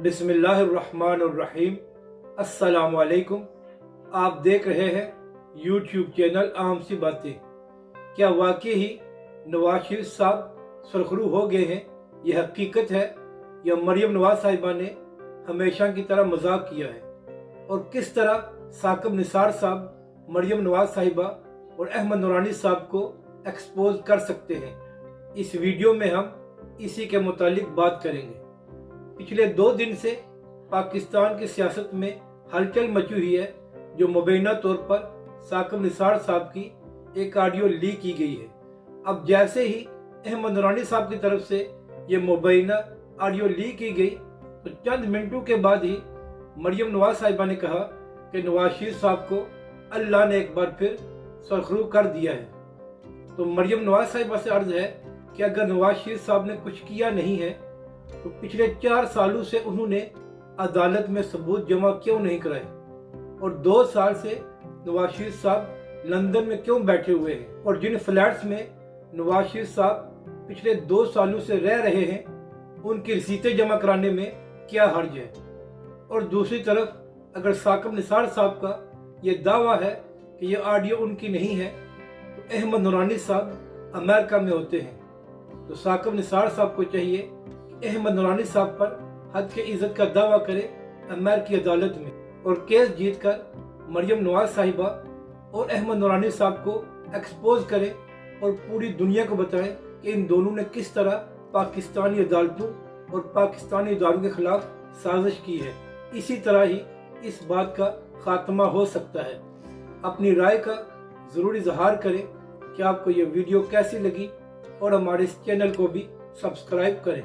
बिस्मिल्लाहिर्रहमानिर्रहीम। अस्सलाम वालेकुम। आप देख रहे हैं यूट्यूब चैनल आम सी बातें। क्या वाकई ही नवाज शरीफ साहब सरखरू हो गए हैं? यह हकीकत है या मरियम नवाज साहिबा ने हमेशा की तरह मजाक किया है? और किस तरह साकिब निसार साहब मरियम नवाज साहिबा और अहमद नूरानी साहब को एक्सपोज कर सकते हैं? इस वीडियो में हम इसी के मुतालिक बात करेंगे। पिछले 2 दिन से पाकिस्तान की सियासत में हलचल मची हुई है, जो मुबैना तौर पर साकिब निसार साहब की एक ऑडियो लीक की गई है। अब जैसे ही अहमद नूरानी साहब की तरफ से ये मुबैना ऑडियो लीक की गई, तो चंद मिनटों के बाद ही मरियम नवाज साहिबा ने कहा कि नवाज शरीफ साहब को अल्लाह ने एक बार फिर सरखरू कर दिया है। तो मरियम नवाज साहिबा से अर्ज है कि अगर नवाज शरीफ साहब ने कुछ किया नहीं है तो पिछले 4 सालों से उन्होंने अदालत में सबूत जमा क्यों नहीं कराए, और 2 साल से नवाज शरीफ साहब लंदन में क्यों बैठे हुए हैं, और जिन फ्लैट्स में नवाज शरीफ साहब पिछले 2 सालों से रह रहे हैं उनकी रसीदें जमा कराने में क्या हर्ज है। और दूसरी तरफ अगर साकिब निसार साहब का ये दावा है कि ये ऑडियो उनकी नहीं है, तो अहमद नूरानी साहब अमेरिका में होते हैं, तो साकिब निसार साहब को चाहिए अहमद नूरानी साहब पर हद के इज्जत का दावा करे अमेरिकी अदालत में, और केस जीतकर मरियम नवाज साहिबा और अहमद नूरानी साहब को एक्सपोज करे और पूरी दुनिया को बताएं कि इन दोनों ने किस तरह पाकिस्तानी अदालतों और पाकिस्तानी इदारों के खिलाफ साजिश की है। इसी तरह ही इस बात का खात्मा हो सकता है। अपनी राय का जरूर इजहार करें कि आपको यह वीडियो कैसी लगी, और हमारे इस चैनल को भी सब्सक्राइब करें।